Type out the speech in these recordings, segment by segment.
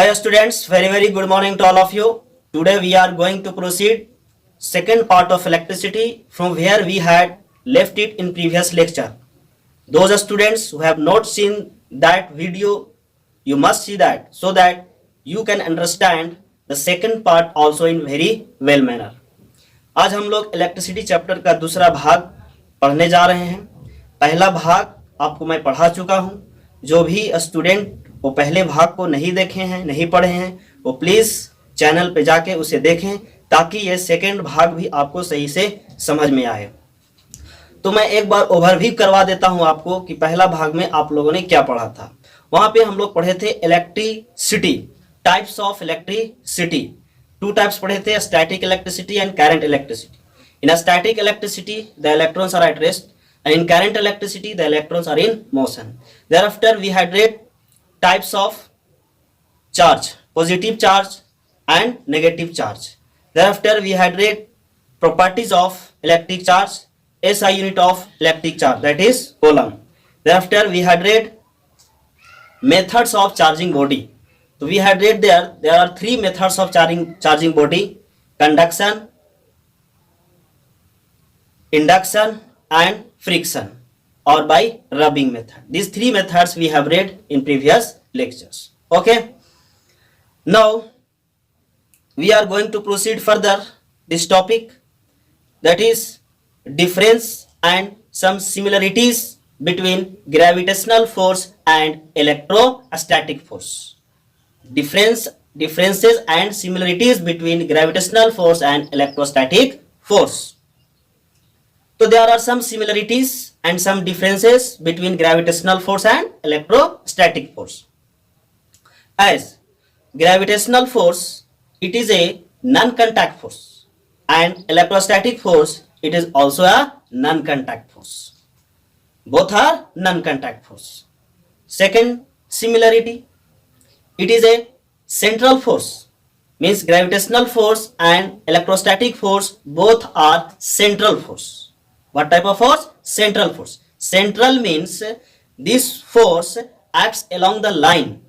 Hi students, very good morning to all of you. Today we are going to proceed second part of electricity from where we had left it in previous lecture. Those students who have not seen that video, you must see that so that you can understand the second part also in very well manner. आज हम लोग electricity chapter का दूसरा भाग पढ़ने जा रहे हैं. पहला भाग आपको मैं पढ़ा चुका हूं. जो भी स्टूडेंट वो पहले भाग को नहीं देखे हैं, नहीं पढ़े हैं, वो प्लीज चैनल पे जाके उसे देखें ताकि ये सेकेंड भाग भी आपको सही से समझ में आए. तो मैं एक बार ओवरव्यू करवा देता हूं आपको कि पहला भाग में आप लोगों ने क्या पढ़ा था. वहां पे हम लोग पढ़े थे electricity, types of electricity. Two types पढ़े थे, static electricity and current electricity. In static electricity the electrons are at rest and in current electricity the electrons are in motion. Thereafter we had read types of charge, positive charge and negative charge. Thereafter we had read properties of electric charge, SI unit of electric charge, that is coulomb. Thereafter we had read methods of charging body. So we had read there are three methods of charging body: conduction, induction and friction, or by rubbing method. These three methods we have read in previous lectures. Okay, now we are going to proceed further this topic, that is difference and some similarities between gravitational force and electrostatic force. Differences and similarities between gravitational force and electrostatic force. So there are some similarities and some differences between gravitational force and electrostatic force. As gravitational force, it is a non-contact force, and electrostatic force, it is also a non-contact force. Both are non-contact force. Second similarity, it is a central force. Means gravitational force and electrostatic force both are central force. What type of force? Central force. Central means this force acts along the line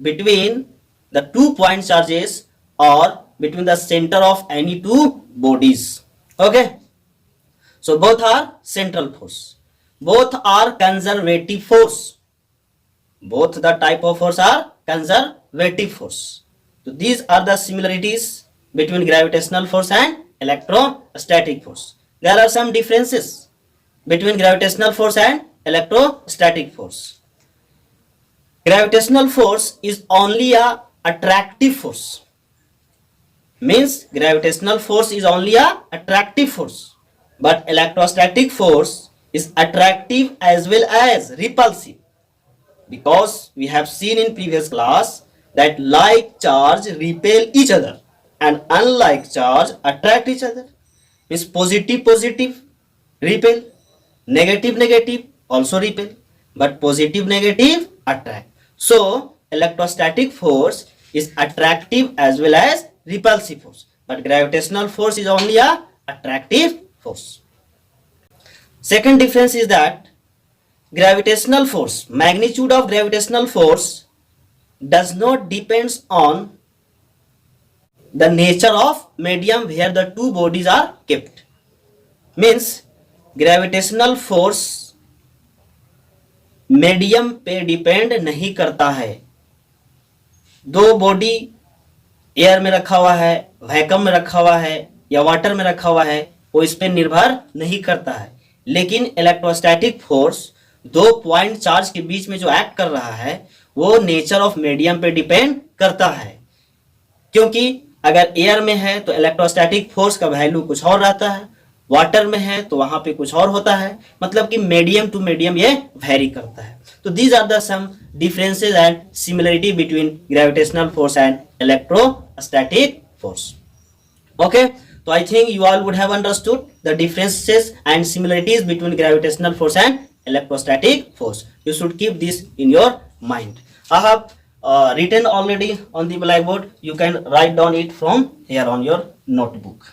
between the 2 point charges or between the center of any two bodies. Okay. So both are central force. Both are conservative force. Both the type of force are conservative force. So these are the similarities between gravitational force and electrostatic force. There are some differences between gravitational force and electrostatic force. Gravitational force is only a attractive force. Means gravitational force is only a attractive force. But electrostatic force is attractive as well as repulsive. Because we have seen in previous class that like charge repel each other and unlike charge attract each other. Means positive repel, negative also repel, but positive attract. So electrostatic force is attractive as well as repulsive force, but gravitational force is only a attractive force. Second difference is that gravitational force, magnitude of gravitational force does not depends on the nature of medium where the two bodies are kept. Means gravitational force medium पे depend नहीं करता है. दो body air में रखा हुआ है, vacuum में रखा हुआ है या वाटर में रखा हुआ है, वो इस पे निर्भर नहीं करता है. लेकिन इलेक्ट्रोस्टैटिक फोर्स दो पॉइंट चार्ज के बीच में जो एक्ट कर रहा है वो नेचर ऑफ मीडियम पे डिपेंड करता है. क्योंकि अगर एयर में है तो इलेक्ट्रोस्टैटिक फोर्स का वैल्यू कुछ और रहता है, वाटर में है तो वहां पे कुछ और होता है. मतलब कि मीडियम टू मीडियम ये वेरी करता है. तो these are the some differences and similarity between gravitational force and electrostatic force. Okay, तो I think you all would have understood the differences and similarities between gravitational force and electrostatic force. You should keep this in your mind. I have written already on the blackboard. You can write down it from here on your notebook.